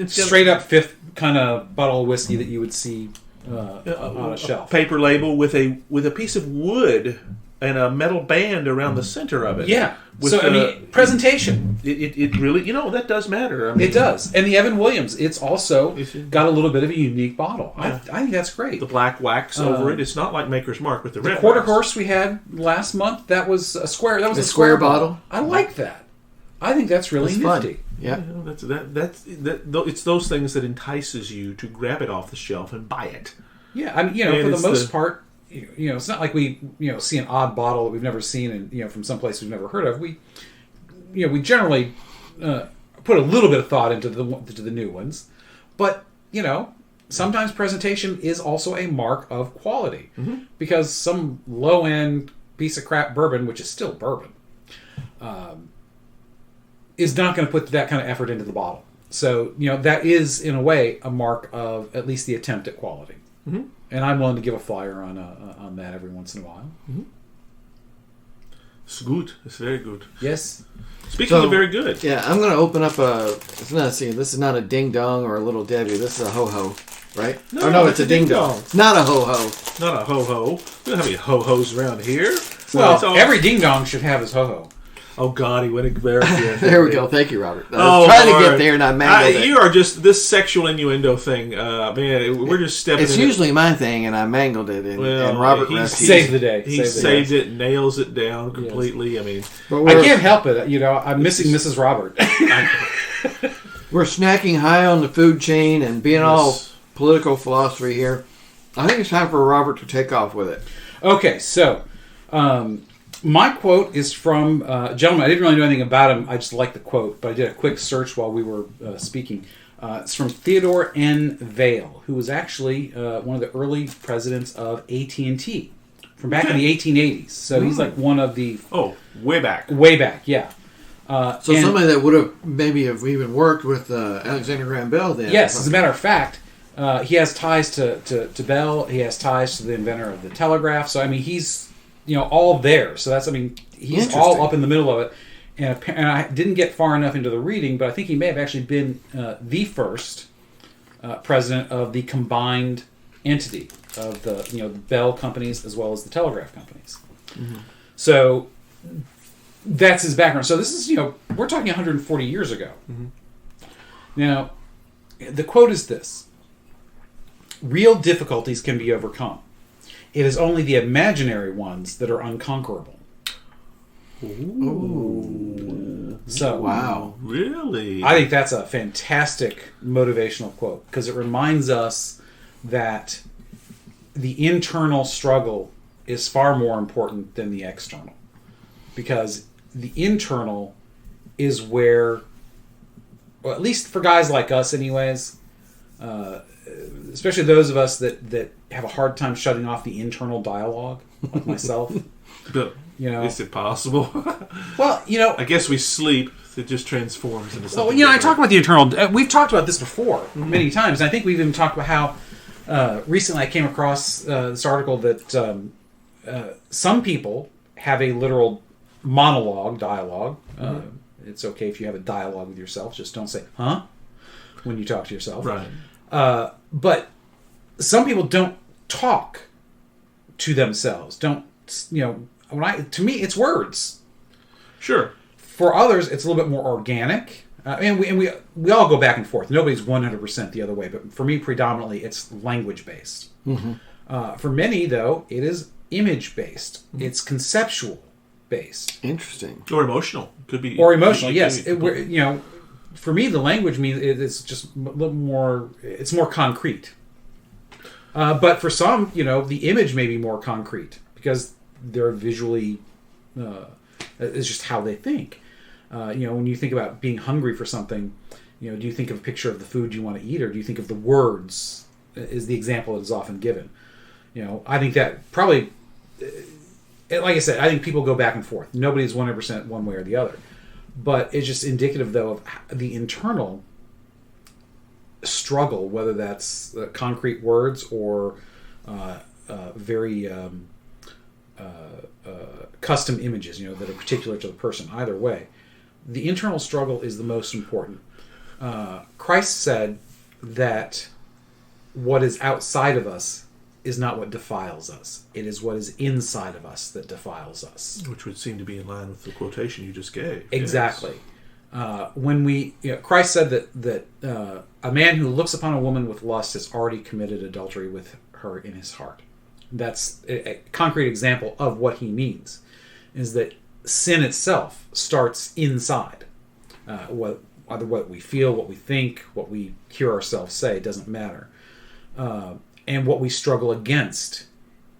straight up fifth kind of bottle of whiskey that you would see on a shelf. Paper label with a piece of wood and a metal band around the center of it. Yeah. Presentation. It really that does matter. It does. And the Evan Williams, it's also got a little bit of a unique bottle. Yeah. I think that's great. The black wax over it. It's not like Maker's Mark with the red. The Quarter wax. Horse we had last month. That was a square. That was a square bottle. I like that. I think that's really nifty. Fun. Yeah. It's those things that entices you to grab it off the shelf and buy it. Yeah, for the most part, it's not like we see an odd bottle that we've never seen and from someplace we've never heard of. We generally put a little bit of thought into the new ones, but sometimes presentation is also a mark of quality, because some low end piece of crap bourbon, which is still bourbon, is not going to put that kind of effort into the bottle. So that is in a way a mark of at least the attempt at quality. Mm-hmm. And I'm willing to give a flyer on that every once in a while. Mm-hmm. It's good. It's very good. Yes. Speaking of very good. Yeah, I'm going to open up this is not a ding dong or a little Debbie. This is a ho ho, right? No, it's a ding dong. It's not a ho ho. Not a ho ho. We don't have any ho hos around here. Well, every ding dong should have his ho ho. Oh God, he went embarrassing. There we go. Thank you, Robert. I was trying to get there and I mangled it. You are just this sexual innuendo thing, man. We're just stepping. It's usually my thing, and I mangled it. And Robert saved the day. He saved it, nails it down completely. Yes. I mean, I can't help it. I'm missing Mrs. Robert. We're snacking high on the food chain and being all political philosophy here. I think it's time for Robert to take off with it. Okay, so. My quote is from a gentleman. I didn't really know anything about him. I just liked the quote, but I did a quick search while we were speaking. It's from Theodore N. Vail, who was actually one of the early presidents of AT&T from back in the 1880s. So he's like one of the... Oh, way back. Way back, yeah. Somebody that would have maybe have even worked with Alexander Graham Bell then. Yes, as a matter of fact, he has ties to Bell. He has ties to the inventor of the telegraph. So, he's... all there. So he's all up in the middle of it. And I didn't get far enough into the reading, but I think he may have actually been the first president of the combined entity of the the bell companies as well as the telegraph companies. So that's his background. So this is we're talking 140 years ago. Now, the quote is this: "Real difficulties can be overcome. It is only the imaginary ones that are unconquerable." Ooh. So, Wow. Really? I think that's a fantastic motivational quote because it reminds us that the internal struggle is far more important than the external. Because the internal is where, well, at least for guys like us anyways, especially those of us that have a hard time shutting off the internal dialogue, like myself. But is it possible? Well, I guess we sleep. It just transforms into something. Well, I talk about the internal. We've talked about this before many times. I think we've even talked about how recently I came across this article that some people have a literal dialogue. It's okay if you have a dialogue with yourself. Just don't say "huh" when you talk to yourself. Right. But some people don't talk to themselves. Don't to me, it's words. Sure. For others, it's a little bit more organic. And we all go back and forth. Nobody's 100% the other way. But for me, predominantly, it's language-based. For many, though, it is image-based. It's conceptual-based. Interesting. Or emotional. Could be. Or emotional, yes. For me, the language means it's just a little more... It's more concrete. But for some, the image may be more concrete. Because they're visually... it's just how they think. When you think about being hungry for something, do you think of a picture of the food you want to eat, or do you think of the words? Is the example that is often given. I think that probably, like I said, I think people go back and forth. Nobody's 100% one way or the other, but it's just indicative though of the internal struggle, whether that's concrete words or very custom images, that are particular to the person. Either way, the internal struggle is the most important. Christ said that what is outside of us is not what defiles us. It is what is inside of us that defiles us. Which would seem to be in line with the quotation you just gave. Exactly. Yes. Christ said that a man who looks upon a woman with lust has already committed adultery with her in his heart. That's a concrete example of what he means, is that sin itself starts inside. Either what we feel, what we think, what we hear ourselves say, doesn't matter. And what we struggle against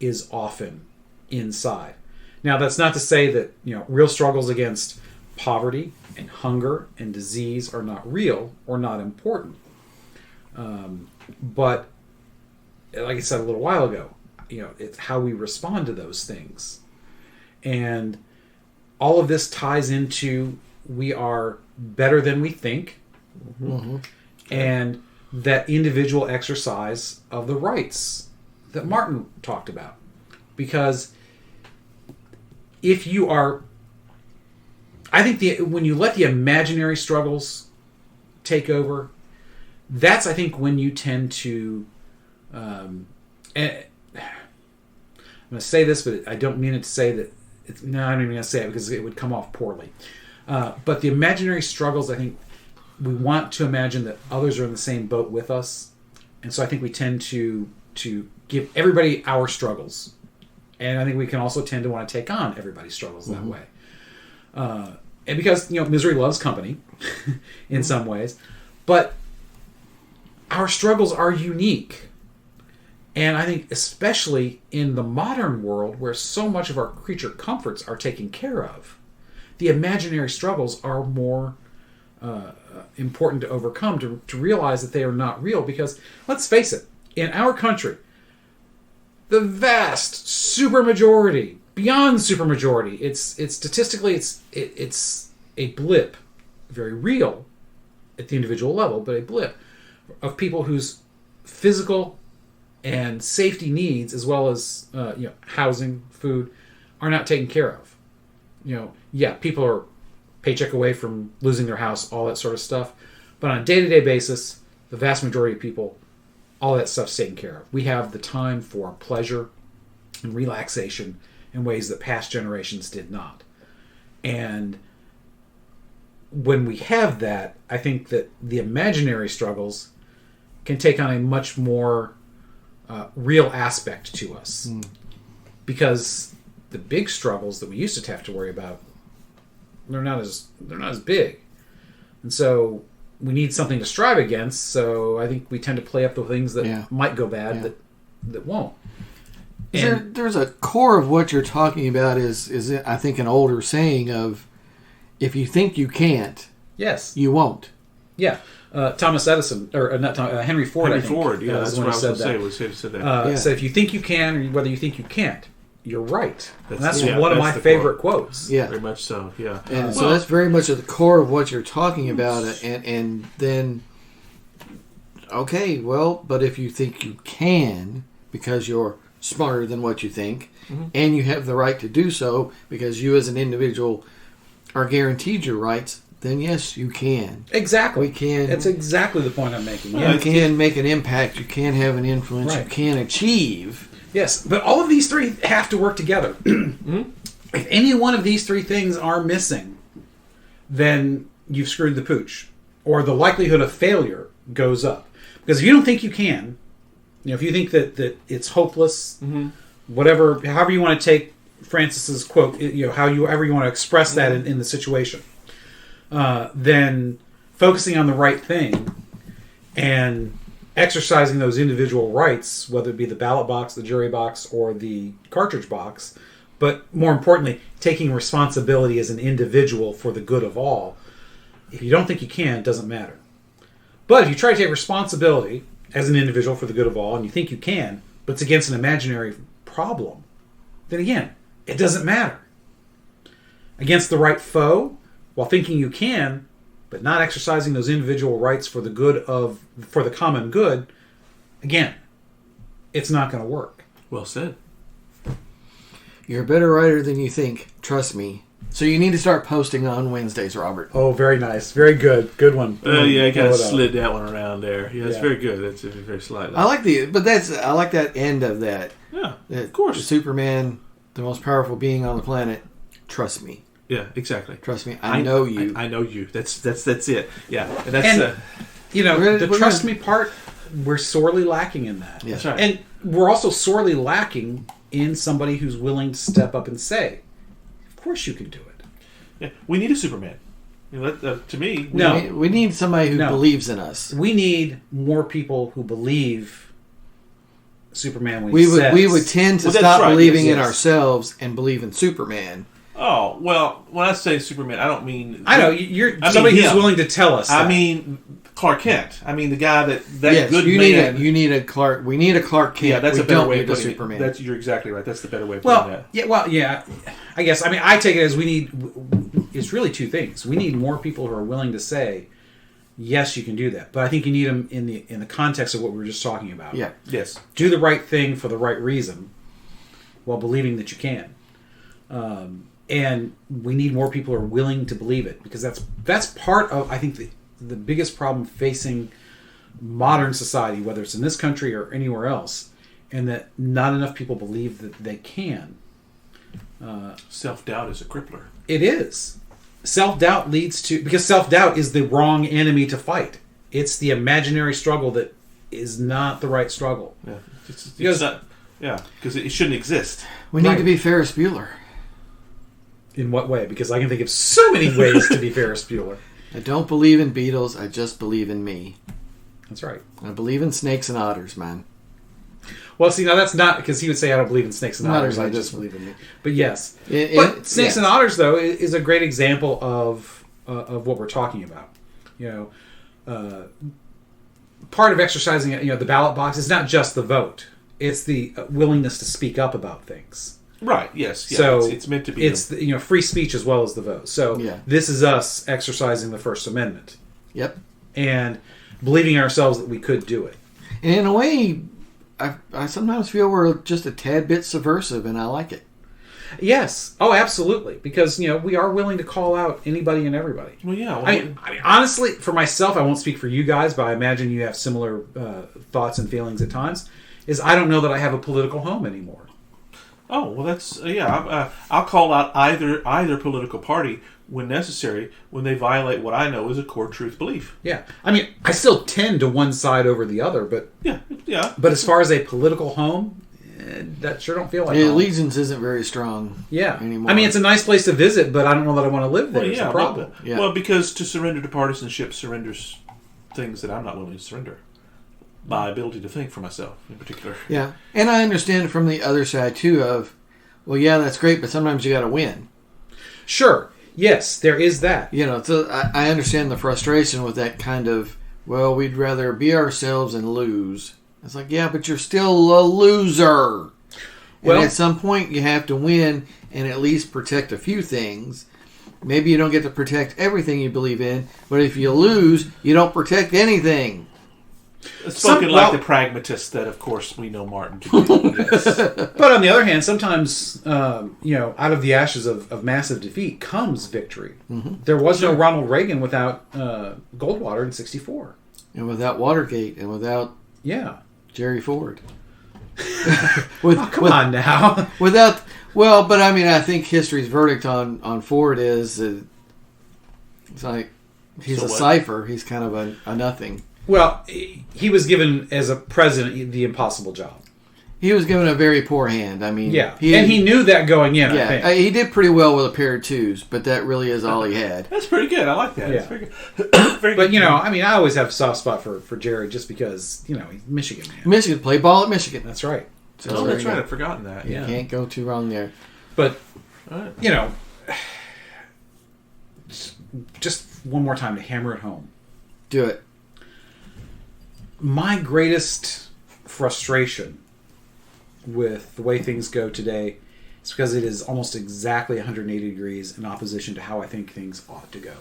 is often inside. Now, that's not to say that real struggles against poverty and hunger and disease are not real or not important. But like I said a little while ago, it's how we respond to those things. And all of this ties into we are better than we think. Mm-hmm. And that individual exercise of the rights that Martin talked about. Because if you are... I think when you let the imaginary struggles take over, that's, I think, when you tend to... and I'm going to say this, but I don't mean it to say that... No, I'm not even going to say it because it would come off poorly. But the imaginary struggles, I think, we want to imagine that others are in the same boat with us. And so I think we tend to give everybody our struggles. And I think we can also tend to want to take on everybody's struggles that way. And because, misery loves company in some ways. But our struggles are unique. And I think especially in the modern world where so much of our creature comforts are taken care of, the imaginary struggles are more important to overcome, to realize that they are not real. Because, let's face it, in our country, the vast supermajority, beyond supermajority, it's statistically, it's a blip, very real at the individual level, but a blip of people whose physical and safety needs, as well as housing, food, are not taken care of. People are paycheck away from losing their house, all that sort of stuff. But on a day-to-day basis, the vast majority of people all that stuff's taken care of. We have the time for pleasure and relaxation in ways that past generations did not. And when we have that, I think that the imaginary struggles can take on a much more real aspect to us. Because the big struggles that we used to have to worry about, they're not as big. And so we need something to strive against, so I think we tend to play up the things that might go bad that won't. There's a core of what you're talking about is I think an older saying of, if you think you can't, yes, you won't. Yeah. Thomas Edison, or not Henry Ford, I think. Henry Ford, yeah, that's what I was going to say. Said that. So if you think you can, or whether you think you can't, you're right. That's yeah, one of that's my the favorite quotes. Yeah. Very much so, yeah. And so that's very much at the core of what you're talking about. And then, okay, well, but if you think you can, because you're smarter than what you think, and you have the right to do so, because you as an individual are guaranteed your rights, then yes, you can. Exactly. We can. That's exactly the point I'm making. You can make an impact. You can have an influence. Right. You can achieve. Yes, but all of these three have to work together. If any one of these three things are missing, then you've screwed the pooch, or the likelihood of failure goes up. Because if you don't think you can, if you think that it's hopeless, however you want to take Francis's quote, however you want to express that in the situation, then focusing on the right thing and exercising those individual rights, whether it be the ballot box, the jury box, or the cartridge box, but more importantly, taking responsibility as an individual for the good of all. If you don't think you can, it doesn't matter. But if you try to take responsibility as an individual for the good of all, and you think you can, but it's against an imaginary problem, then again, it doesn't matter. Against the right foe, while thinking you can, but not exercising those individual rights for the common good, again, it's not going to work. Well said. You're a better writer than you think. Trust me. So you need to start posting on Wednesdays, Robert. Oh, very nice. Very good. Good one. Yeah, I kind of slid that one around there. Yeah, it's very good. It's very slightly. I like that end of that. Yeah, of course. Superman, the most powerful being on the planet. Trust me. Yeah, exactly. Trust me. I know you. I know you. That's it. Yeah, and that's the trust me part. We're sorely lacking in that. Yeah. That's right. And we're also sorely lacking in somebody who's willing to step up and say, "Of course you can do it." Yeah, we need a Superman. To me, we need somebody who believes in us. We need more people who believe Superman. We would tend to stop believing in yes. ourselves and believe in Superman. Oh, well, when I say Superman, I don't mean... I know, you're somebody who's willing to tell us that. I mean Clark Kent. I mean the guy that yes, good you man... you need a Clark... We need a Clark Kent. Yeah, that's we a better don't way need of a putting Superman. it. You're exactly right. That's the better way of putting that. Yeah, I guess. I mean, I take it as we need... It's really two things. We need more people who are willing to say, yes, you can do that. But I think you need them in the context of what we were just talking about. Yeah. Yes. Do the right thing for the right reason while believing that you can. And we need more people who are willing to believe it, because that's part of, I think, the biggest problem facing modern society, whether it's in this country or anywhere else, and that not enough people believe that they can. Self-doubt is a crippler. It is. Self-doubt leads to... Because self-doubt is the wrong enemy to fight. It's the imaginary struggle that is not the right struggle. Yeah. Because it shouldn't exist. We need to be Ferris Bueller. In what way? Because I can think of so many ways to be Ferris Bueller. I don't believe in Beatles. I just believe in me. That's right. I believe in snakes and otters, man. Well, see, now that's not... Because he would say, I don't believe in snakes and otters. I just believe in me. But yes. Snakes and otters, though, is a great example of what we're talking about. Part of exercising, the ballot box is not just the vote. It's the willingness to speak up about things. Right. Yes. Yeah, so it's meant to be. It's free speech as well as the vote. So this is us exercising the First Amendment. Yep. And believing in ourselves that we could do it. And in a way, I sometimes feel we're just a tad bit subversive, and I like it. Yes. Oh, absolutely. Because, we are willing to call out anybody and everybody. Well, yeah. Well, I mean, honestly, for myself, I won't speak for you guys, but I imagine you have similar thoughts and feelings at times, is I don't know that I have a political home anymore. oh, well, that's I'll call out either political party when necessary when they violate what I know is a core truth belief. Yeah. I mean, I still tend to one side over the other, but Yeah. but as far as a political home, that sure don't feel like The home. allegiance isn't very strong. Yeah. Anymore. I mean, it's a nice place to visit, but I don't know that I want to live there. Well, It's yeah, a problem. Well, because to surrender to partisanship surrenders things that I'm not willing to surrender. My ability to think for myself, in particular. Yeah, and I understand from the other side too. Of, well, yeah, that's great, but sometimes you got to win. Sure. Yes, there is that. So I understand the frustration with that kind of. Well, we'd rather be ourselves and lose. It's like, yeah, but you're still a loser. Well, and at some point, you have to win and at least protect a few things. Maybe you don't get to protect everything you believe in, but if you lose, you don't protect anything. Spoken like the pragmatist that, of course, we know Martin to be. Yes. But on the other hand, sometimes, out of the ashes of massive defeat comes victory. Mm-hmm. There was no Ronald Reagan without Goldwater in '64. And without Watergate and without Yeah. Jerry Ford. Come on now. Without, well, but I mean, I think history's verdict on Ford is it's like he's So a what? cipher. He's kind of a nothing. Well, he was given, as a president, the impossible job. He was given a very poor hand. I mean, Yeah. And he knew that going in, I Yeah, think. he did pretty well with a pair of twos, but that really is all he had. That's pretty good. I like that. Yeah. That's very good. Very But, good. I always have a soft spot for Jerry just because, he's Michigan man. Michigan, play ball at Michigan. That's right. So Oh, there that's you right. go. I'd forgotten that. Yeah. Can't go too wrong there. But, All right. just one more time to hammer it home. Do it. My greatest frustration with the way things go today is because it is almost exactly 180 degrees in opposition to how I think things ought to go.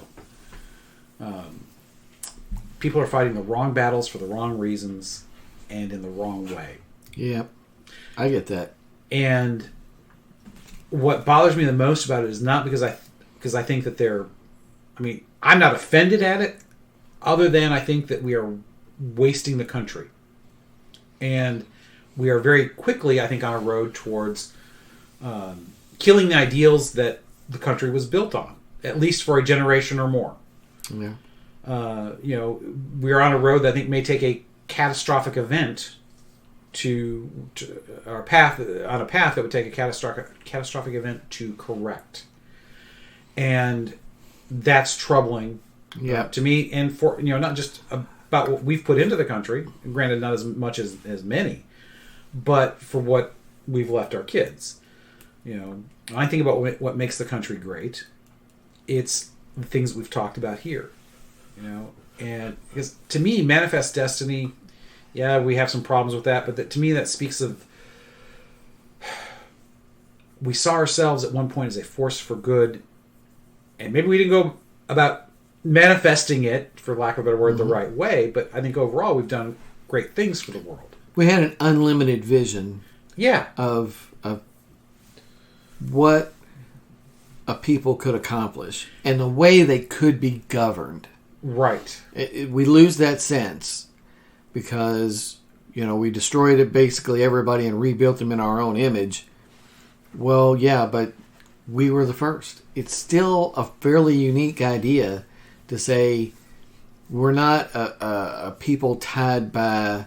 People are fighting the wrong battles for the wrong reasons and in the wrong way. Yeah, I get that. And what bothers me the most about it is not because I think that I'm not offended at it, other than I think that we are wasting the country. And we are very quickly, I think, on a road towards killing the ideals that the country was built on, at least for a generation or more. Yeah. We're on a road that I think may take a catastrophic event to our path, on a path that would take a catastrophic event to correct. And that's troubling to me, and for not just about what we've put into the country, granted not as much as many, but for what we've left our kids. When I think about what makes the country great, it's the things we've talked about here. And because to me, manifest destiny, yeah, we have some problems with that, but to me that speaks of, we saw ourselves at one point as a force for good, and maybe we didn't go about manifesting it, for lack of a better word, the right way, but I think overall we've done great things for the world. We had an unlimited vision. Yeah. Of what a people could accomplish and the way they could be governed. Right. We lose that sense because, we destroyed it, basically everybody, and rebuilt them in our own image. Well, yeah, but we were the first. It's still a fairly unique idea to say we're not a people tied by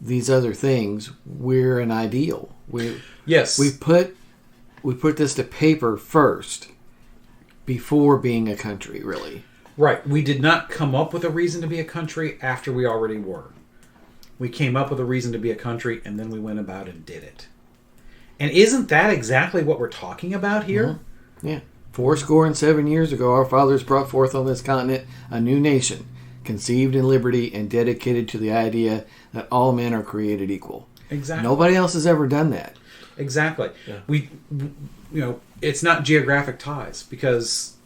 these other things. We're an ideal. Yes. We put this to paper first before being a country, really. Right. We did not come up with a reason to be a country after we already were. We came up with a reason to be a country, and then we went about and did it. And isn't that exactly what we're talking about here? Mm-hmm. Yeah. 7 years ago, our fathers brought forth on this continent a new nation, conceived in liberty and dedicated to the idea that all men are created equal. Exactly. Nobody else has ever done that. Exactly. Yeah. We it's not geographic ties because,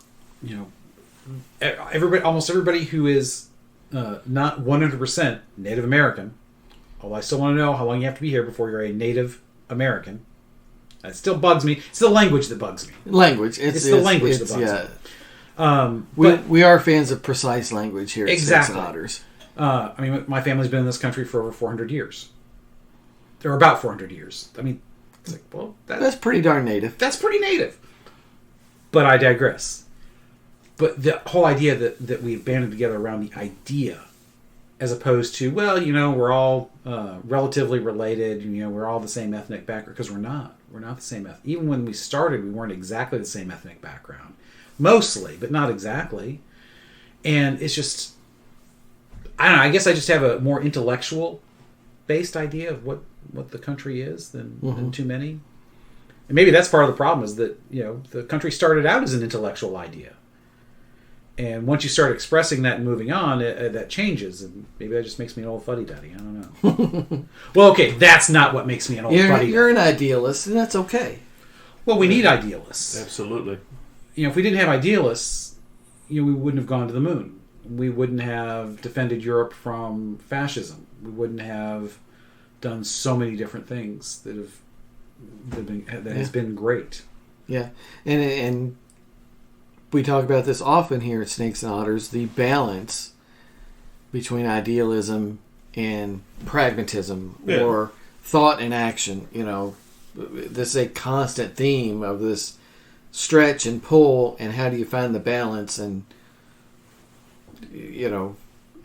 almost everybody who is not 100% Native American, although I still want to know how long you have to be here before you're a Native American, That still bugs me. It's the language that bugs me. Language. It's the language that bugs me. We are fans of precise language here at Exactly. Snakes and Otters. I mean, my family's been in this country for over 400 years. Or about 400 years. I mean, it's like, well, That's pretty darn native. that's pretty native. But I digress. But the whole idea that we've banded together around the idea, as opposed to, well, we're all relatively related, we're all the same ethnic background, because we're not. We're not the same ethnic. Even when we started, we weren't exactly the same ethnic background. Mostly, but not exactly. And it's just, I don't know, I guess I just have a more intellectual-based idea of what the country is than too many. And maybe that's part of the problem, is that, the country started out as an intellectual idea. And once you start expressing that and moving on, that changes. And maybe that just makes me an old fuddy-duddy. I don't know. Well, okay, that's not what makes me an old fuddy-duddy. You're an idealist, and that's okay. Well, we need idealists. Absolutely. If we didn't have idealists, we wouldn't have gone to the moon. We wouldn't have defended Europe from fascism. We wouldn't have done so many different things that has been great. Yeah, and we talk about this often here at Snakes and Otters, the balance between idealism and pragmatism or thought and action. This is a constant theme of this stretch and pull, and how do you find the balance? And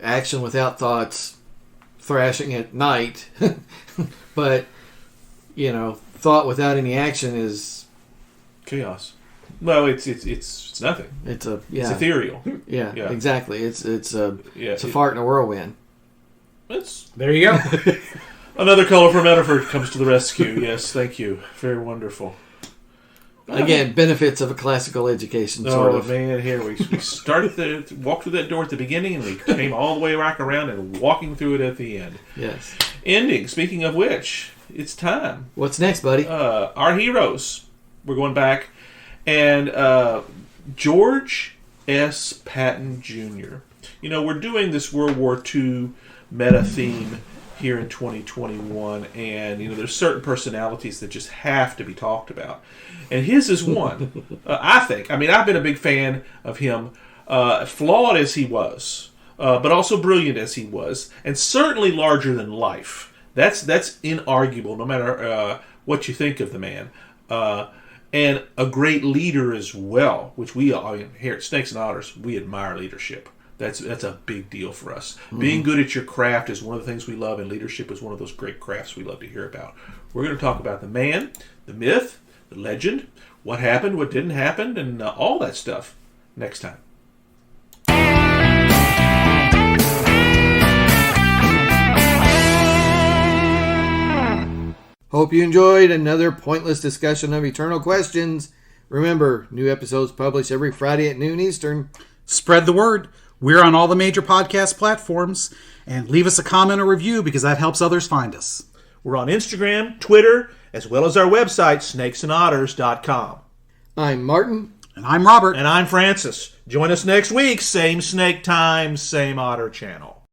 action without thoughts, thrashing at night. But thought without any action is chaos. Well, it's nothing. It's ethereal. Yeah, exactly. It's a fart in a whirlwind. There you go. Another colorful metaphor comes to the rescue. Yes, thank you. Very wonderful. Again, benefits of a classical education, sort of. Oh, man, here we started walked through that door at the beginning, and we came all the way back around and walking through it at the end. Yes. Ending, speaking of which, it's time. What's next, buddy? Our heroes. We're going back. And George S. Patton Jr. We're doing this World War II meta theme here in 2021, and there's certain personalities that just have to be talked about, and his is one. I think. I mean, I've been a big fan of him, flawed as he was, but also brilliant as he was, and certainly larger than life. That's inarguable, no matter what you think of the man. And a great leader as well, which here at Snakes and Otters, we admire leadership. That's a big deal for us. Mm-hmm. Being good at your craft is one of the things we love, and leadership is one of those great crafts we love to hear about. We're going to talk about the man, the myth, the legend, what happened, what didn't happen, and all that stuff next time. Hope you enjoyed another pointless discussion of eternal questions. Remember, new episodes published every Friday at noon Eastern. Spread the word. We're on all the major podcast platforms. And leave us a comment or review, because that helps others find us. We're on Instagram, Twitter, as well as our website, snakesandotters.com. I'm Martin. And I'm Robert. And I'm Francis. Join us next week. Same snake time, same otter channel.